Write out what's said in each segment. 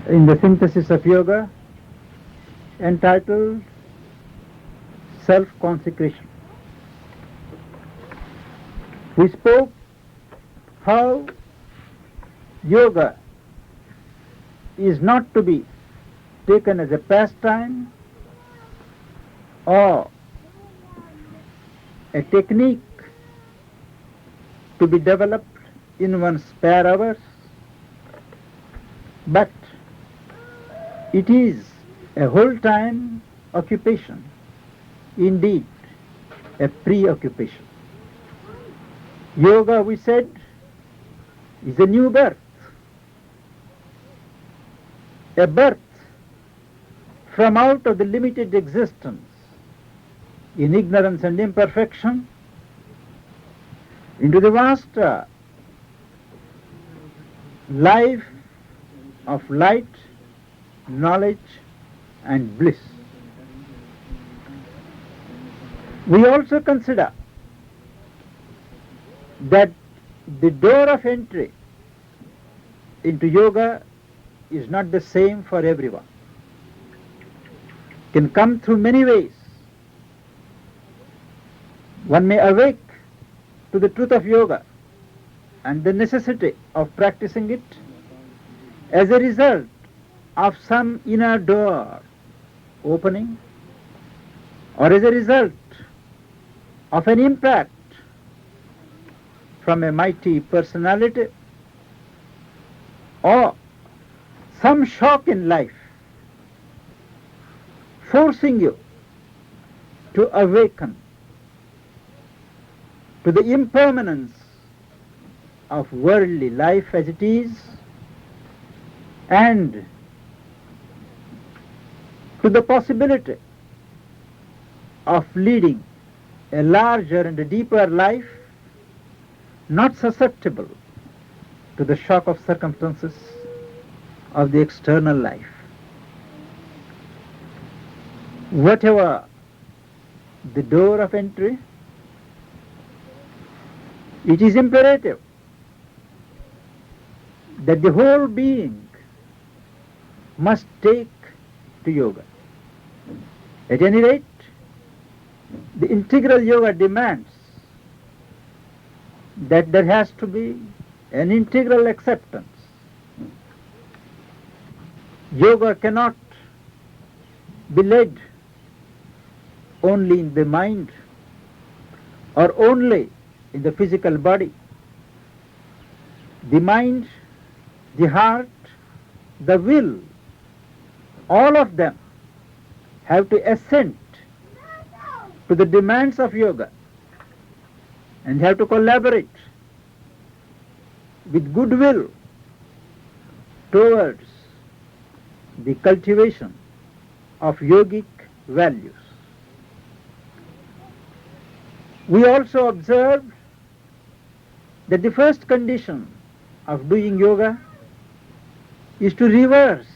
in the synthesis of yoga entitled Self-Consecration. We spoke how yoga is not to be taken as a pastime or a technique to be developed in one's spare hours, but it is a whole-time occupation, indeed a preoccupation. Yoga, we said, is a new birth, a birth from out of the limited existence in ignorance and imperfection into the vast life of light, knowledge and bliss. We also consider that the door of entry into yoga is not the same for everyone. It can come through many ways. One may awake to the truth of yoga and the necessity of practicing it as a result of some inner door opening, or as a result of an impact from a mighty personality, or some shock in life forcing you to awaken to the impermanence of worldly life as it is, and to the possibility of leading a larger and a deeper life, not susceptible to the shock of circumstances of the external life. Whatever the door of entry, it is imperative that the whole being must take to yoga. At any rate, the integral yoga demands that there has to be an integral acceptance. Yoga cannot be led only in the mind or only in the physical body. The mind, the heart, the will, all of them have to assent to the demands of yoga and have to collaborate with goodwill towards the cultivation of yogic values. We also observed that the first condition of doing yoga is to reverse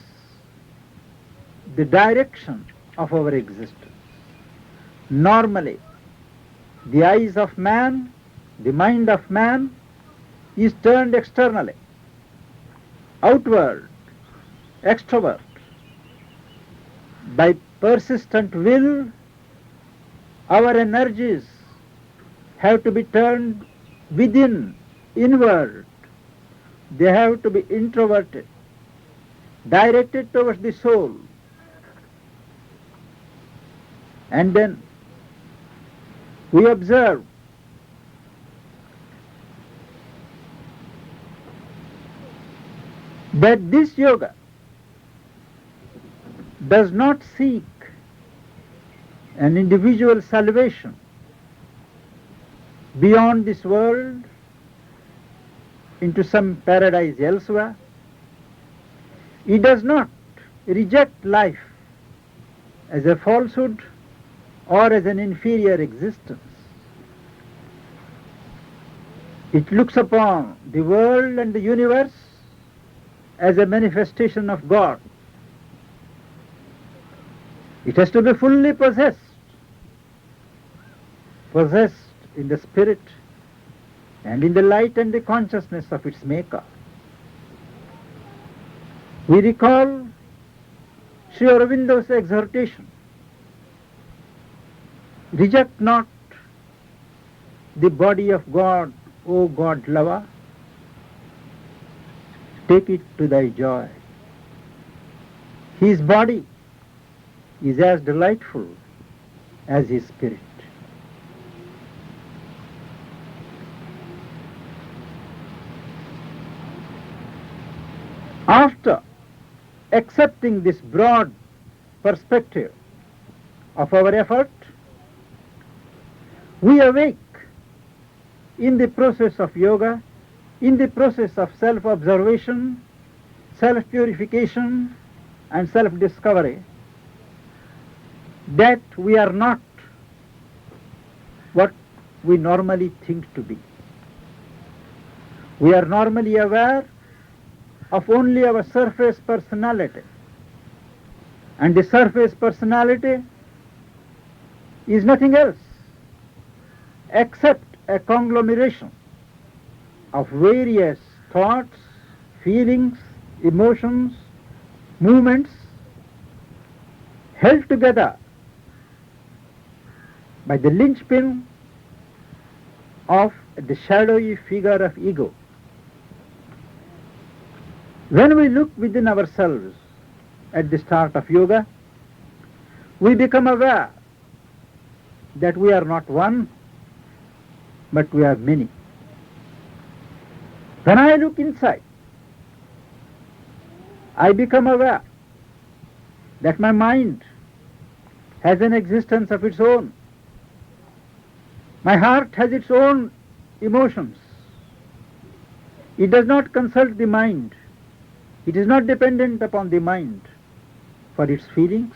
the direction of our existence. Normally, the eyes of man, the mind of man is turned externally, outward, extrovert. By persistent will, our energies have to be turned within, inward. They have to be introverted, directed towards the soul. And then we observe that this yoga does not seek an individual salvation beyond this world into some paradise elsewhere. It does not reject life as a falsehood or as an inferior existence. It looks upon the world and the universe as a manifestation of God. It has to be fully possessed in the spirit and in the light and the consciousness of its maker. We recall Sri Aurobindo's exhortation, reject not the body of God, O God lover, take it to thy joy. His body is as delightful as his spirit. After accepting this broad perspective of our effort, we awake in the process of yoga, in the process of self-observation, self-purification and self-discovery, that we are not what we normally think to be. We are normally aware of only our surface personality, and the surface personality is nothing else except a conglomeration of various thoughts, feelings, emotions, movements held together by the linchpin of the shadowy figure of ego. When we look within ourselves at the start of yoga, we become aware that we are not one, but we are many. When I look inside, I become aware that my mind has an existence of its own. My heart has its own emotions. It does not consult the mind. It is not dependent upon the mind for its feelings.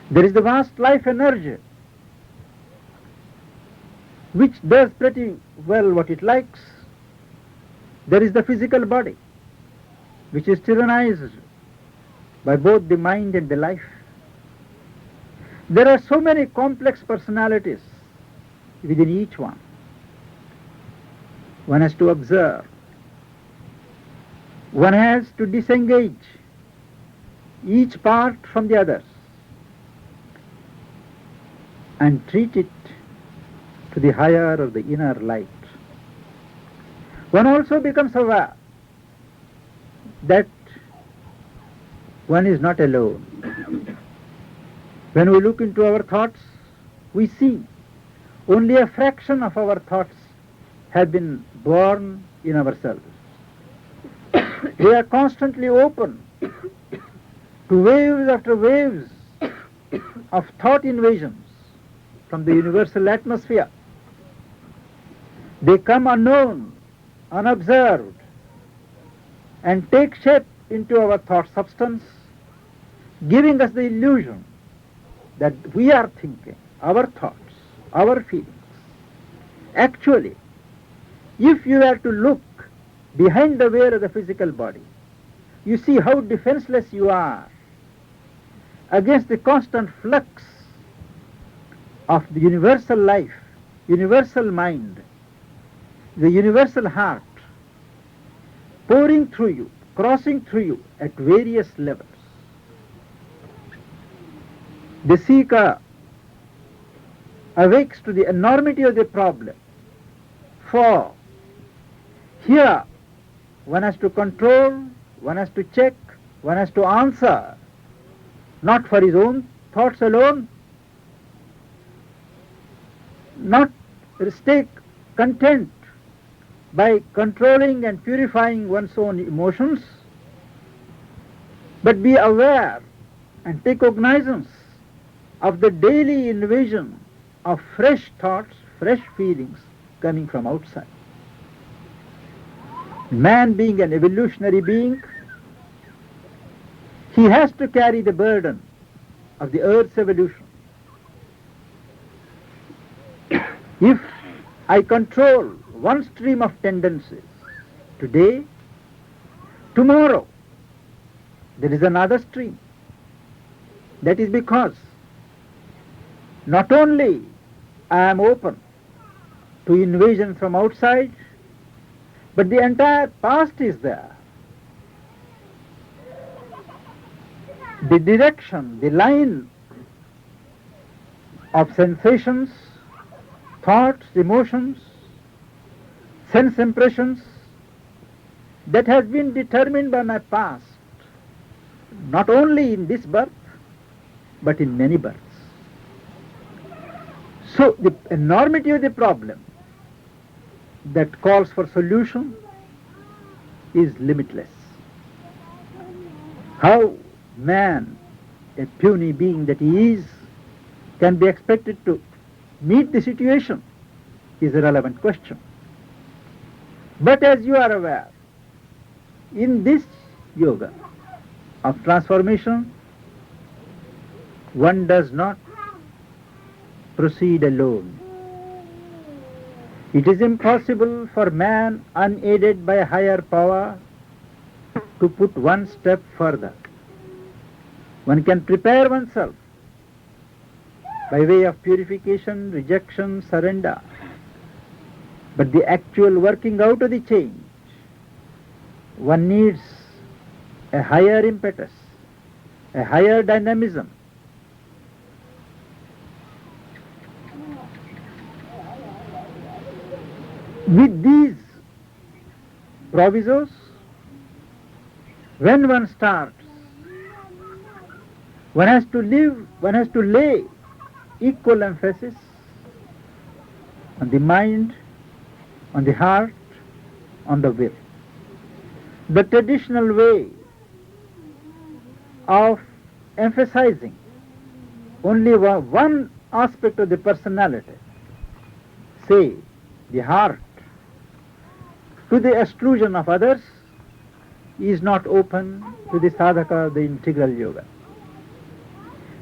There is the vast life energy which does pretty well what it likes. There is the physical body which is tyrannized by both the mind and the life. There are so many complex personalities within each one. One has to observe. One has to disengage each part from the others and treat it to the higher or the inner light. One also becomes aware that one is not alone. When we look into our thoughts, we see only a fraction of our thoughts have been born in ourselves. We are constantly open to waves after waves of thought invasions from the universal atmosphere. They come unknown, unobserved, and take shape into our thought substance, giving us the illusion that we are thinking, our thoughts, our feelings. Actually, if you were to look behind the veil of the physical body, you see how defenseless you are against the constant flux of the universal life, universal mind, the universal heart, pouring through you, crossing through you at various levels. The seeker awakes to the enormity of the problem, for here one has to control, one has to check, one has to answer, not for his own thoughts alone, not stay content by controlling and purifying one's own emotions, but be aware and take cognizance of the daily invasion of fresh thoughts, fresh feelings coming from outside. Man being an evolutionary being, he has to carry the burden of the earth's evolution. If I control one stream of tendencies today, tomorrow there is another stream. That is because not only I am open to invasion from outside, but the entire past is there. the direction, the line of sensations, thoughts, emotions, sense impressions that has been determined by my past, not only in this birth, but in many births. So the enormity of the problem that calls for solution is limitless. How man, a puny being that he is, can be expected to meet the situation is a relevant question. But as you are aware, in this yoga of transformation, one does not proceed alone. It is impossible for man, unaided by a higher power, to put one step further. One can prepare oneself by way of purification, rejection, surrender. But the actual working out of the change, one needs a higher impetus, a higher dynamism. With these provisos, when one starts, one has to lay equal emphasis on the mind, on the heart, on the will. The traditional way of emphasizing only one aspect of the personality, say the heart, to the exclusion of others, is not open to the sadhaka of the integral yoga.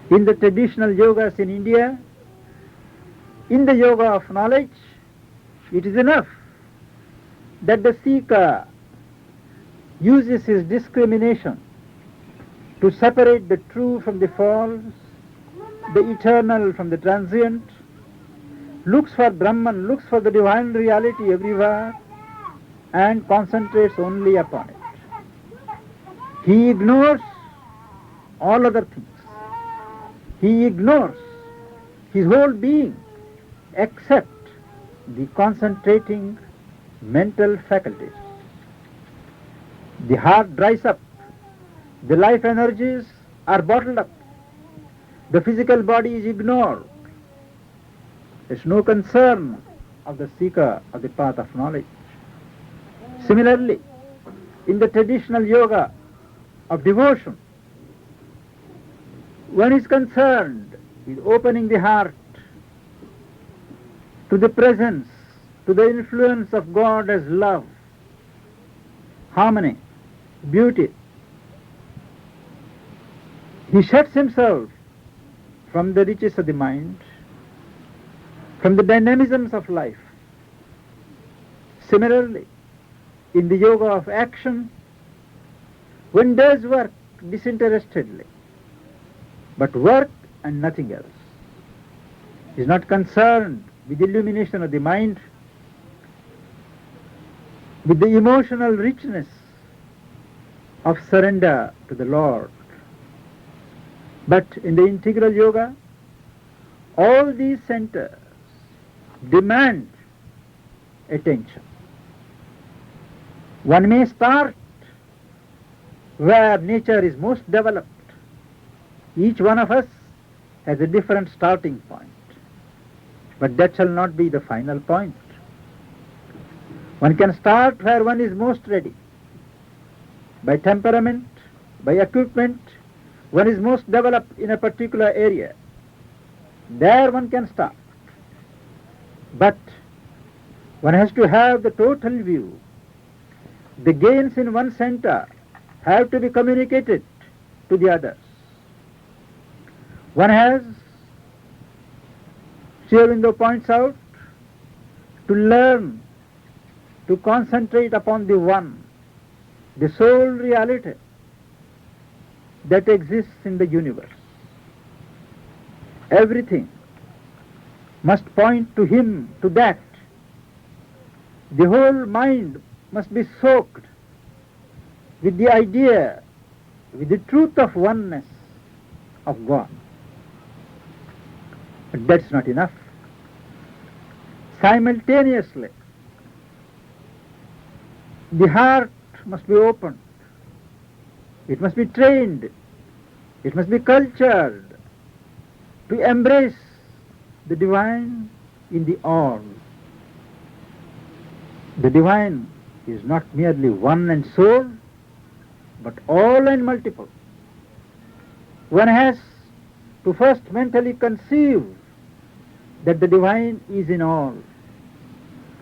In the traditional yogas in India, in the yoga of knowledge, it is enough that the seeker uses his discrimination to separate the true from the false, the eternal from the transient, looks for Brahman, looks for the divine reality everywhere, and concentrates only upon it. He ignores all other things. He ignores his whole being except the concentrating mental faculties. The heart dries up. The life energies are bottled up. The physical body is ignored. There is no concern of the seeker of the path of knowledge. Similarly, in the traditional yoga of devotion, one is concerned with opening the heart to the presence, to the influence of God as love, harmony, beauty. He shuts himself from the riches of the mind, from the dynamisms of life. Similarly, in the yoga of action, one does work disinterestedly, but work and nothing else. He is not concerned with the illumination of the mind, with the emotional richness of surrender to the Lord. But in the integral yoga, all these centers demand attention. One may start where nature is most developed. Each one of us has a different starting point. But that shall not be the final point. One can start where one is most ready. By temperament, by equipment, one is most developed in a particular area. There one can start. But one has to have the total view. The gains in one center have to be communicated to the others. One has, Sri Aurobindo points out, to learn to concentrate upon the one, the sole reality that exists in the universe. Everything must point to him, to that. The whole mind must be soaked with the idea, with the truth of oneness, of God. But that's not enough. Simultaneously, the heart must be opened. It must be trained. It must be cultured to embrace the divine in the all. The divine is not merely one and sole, but all and multiple. One has to first mentally conceive that the divine is in all.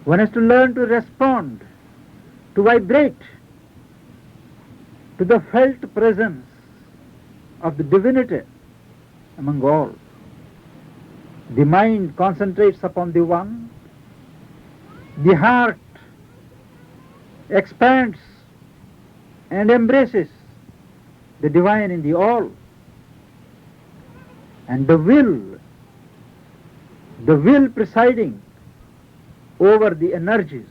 One has to learn to respond, to vibrate to the felt presence of the divinity among all. The mind concentrates upon the one, the heart expands and embraces the divine in the all, and the will presiding over the energies,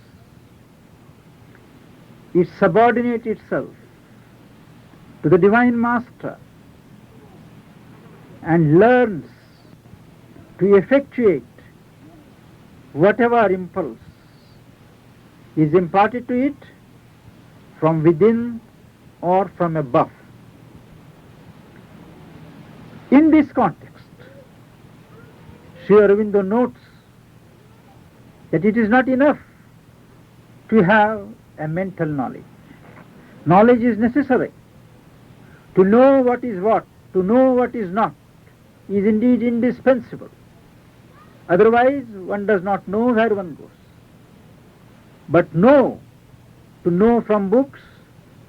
it subordinates itself to the divine master and learns to effectuate whatever impulse is imparted to it from within or from above. In this context, Sri Aurobindo notes that it is not enough to have a mental knowledge. Knowledge is necessary. To know what is what, to know what is not, is indeed indispensable. Otherwise, one does not know where one goes. But to know from books,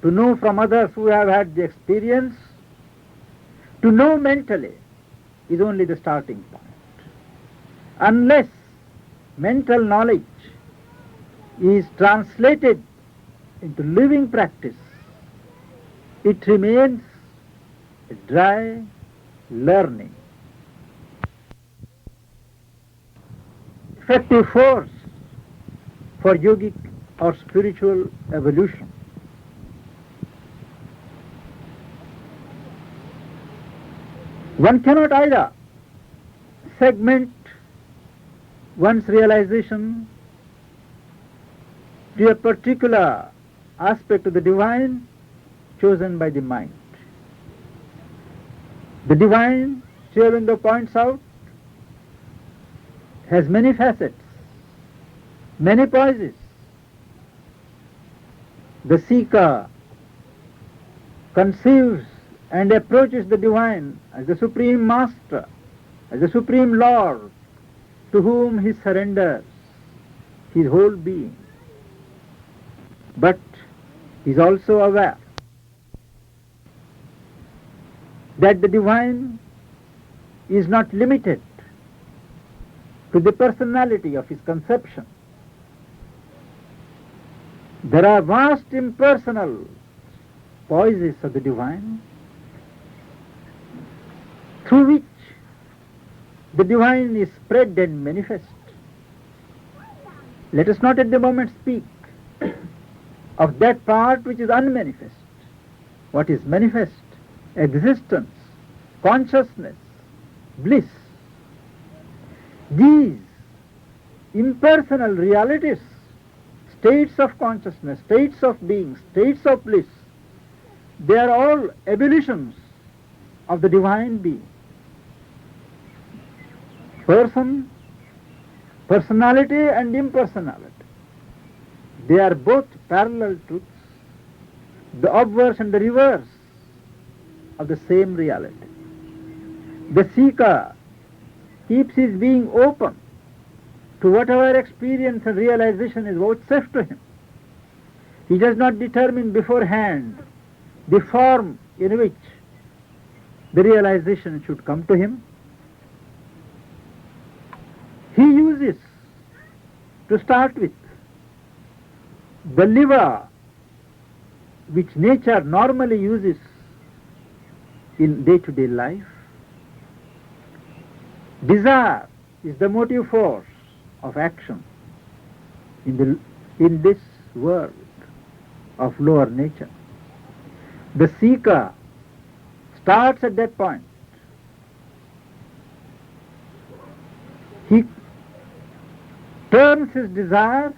to know from others who have had the experience, to know mentally is only the starting point. Unless mental knowledge is translated into living practice, it remains a dry learning. Effective force for yogic or spiritual evolution. One cannot either segment one's realization to a particular aspect of the divine chosen by the mind. The divine, Sri Aurobindo points out, has many facets, many poises. The seeker conceives and approaches the divine as the supreme master, as the supreme lord, to whom he surrenders his whole being. But he is also aware that the divine is not limited to the personality of his conception. There are vast impersonal poises of the divine through which the divine is spread and manifest. Let us not at the moment speak of that part which is unmanifest. What is manifest? Existence, consciousness, bliss. These impersonal realities, states of consciousness, states of being, states of bliss, they are all evolutions of the divine being. Person, personality and impersonality, they are both parallel truths, the obverse and the reverse of the same reality. The seeker keeps his being open to whatever experience and realization is vouchsafed to him. He does not determine beforehand the form in which the realization should come to him. He uses, to start with, the lever which nature normally uses in day-to-day life. Desire is the motive force of action in this world of lower nature. The seeker starts at that point He turns his desire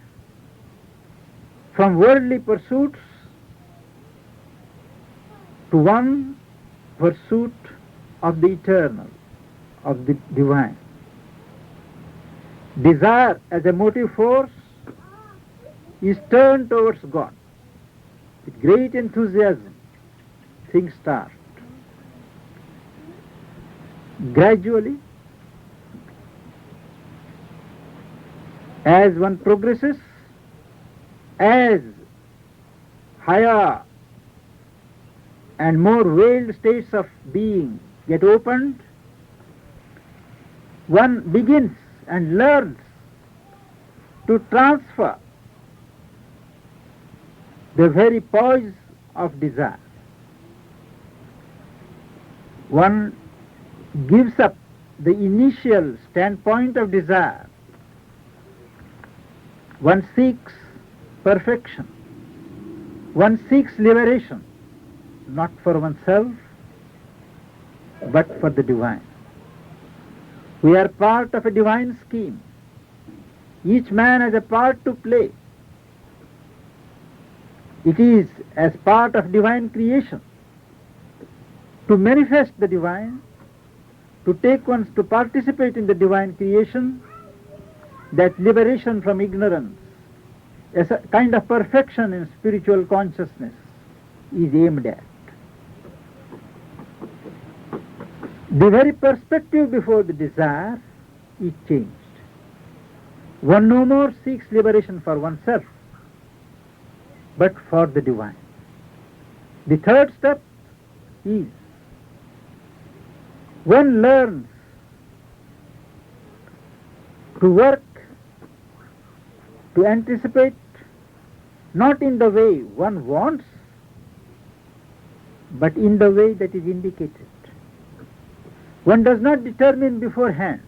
from worldly pursuits to one pursuit of the eternal, of the divine. Desire as a motive force is turned towards God. With great enthusiasm, things start. Gradually, as one progresses, as higher and more veiled states of being get opened, one begins and learns to transfer the very poise of desire. One gives up the initial standpoint of desire. One seeks perfection. One seeks liberation, not for oneself, but for the divine. We are part of a divine scheme. Each man has a part to play. It is as part of divine creation to manifest the divine, to participate in the divine creation, that liberation from ignorance, as a kind of perfection in spiritual consciousness, is aimed at. The very perspective before the desire is changed. One no more seeks liberation for oneself, but for the divine. The third step is one learns to work, to anticipate, not in the way one wants, but in the way that is indicated. One does not determine beforehand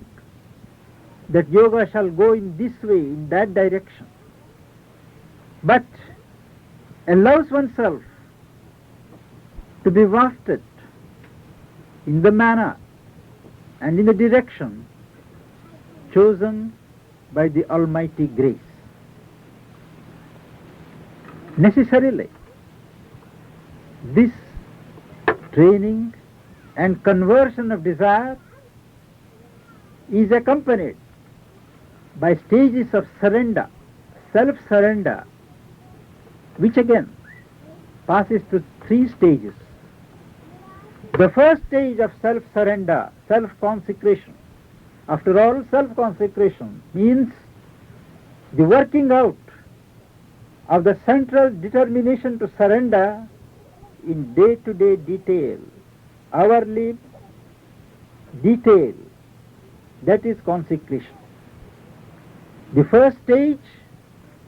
that yoga shall go in this way, in that direction, but allows oneself to be wafted in the manner and in the direction chosen by the Almighty grace. Necessarily, this training and conversion of desire is accompanied by stages of surrender, self-surrender, which again passes to 3 stages. The first stage of self-surrender, self-consecration. After all, self-consecration means the working out of the central determination to surrender in day-to-day detail, hourly detail, that is consecration. The first stage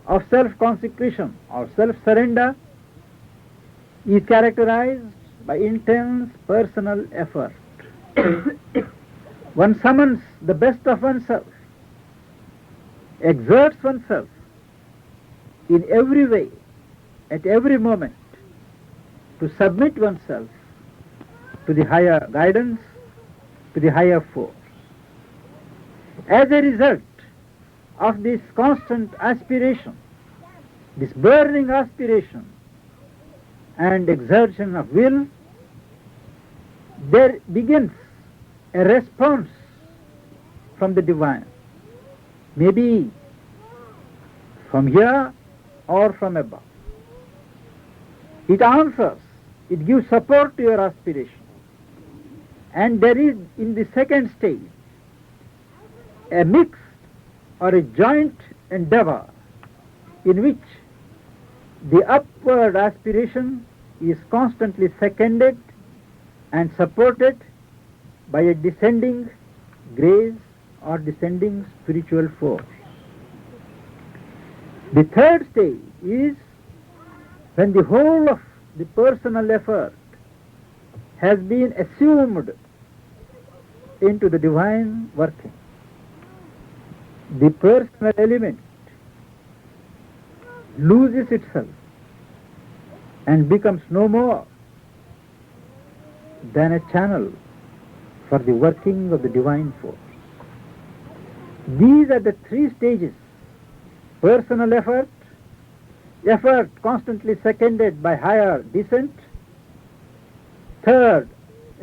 of self-consecration or self-surrender is characterized by intense personal effort. One summons the best of oneself, exerts oneself in every way, at every moment, to submit oneself to the higher guidance, to the higher force. As a result of this constant aspiration, this burning aspiration and exertion of will, there begins a response from the divine, maybe from here or from above. It answers, it gives support to your aspiration. And there is, in the second stage, a mixed or a joint endeavor in which the upward aspiration is constantly seconded and supported by a descending grace or descending spiritual force. The third stage is when the whole of the personal effort has been assumed into the divine working. The personal element loses itself and becomes no more than a channel for the working of the divine force. These are the three stages: personal effort, effort constantly seconded by higher descent, third,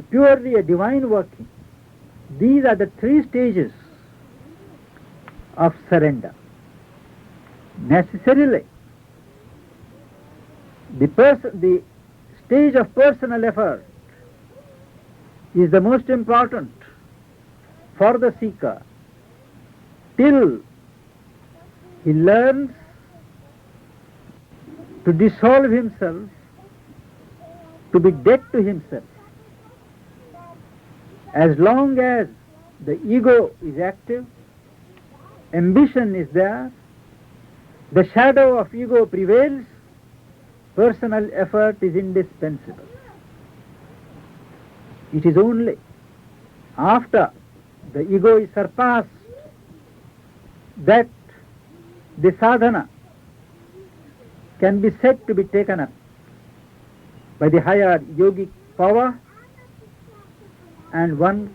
purely a divine working. These are the three stages of surrender. Necessarily, the stage of personal effort is the most important for the seeker till he learns to dissolve himself, to be dead to himself. As long as the ego is active, ambition is there, the shadow of ego prevails, personal effort is indispensable. It is only after the ego is surpassed that the sadhana can be said to be taken up by the higher yogic power, and one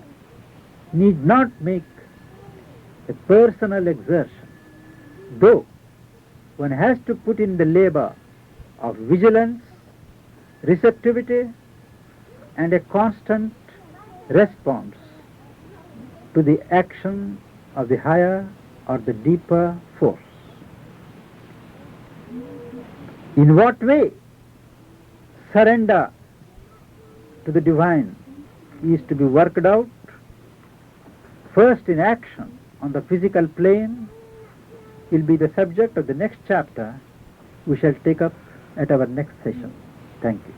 need not make a personal exertion, though one has to put in the labor of vigilance, receptivity, and a constant response to the action of the higher or the deeper force. In what way surrender to the divine is to be worked out? First, in action on the physical plane will be the subject of the next chapter we shall take up at our next session. Thank you.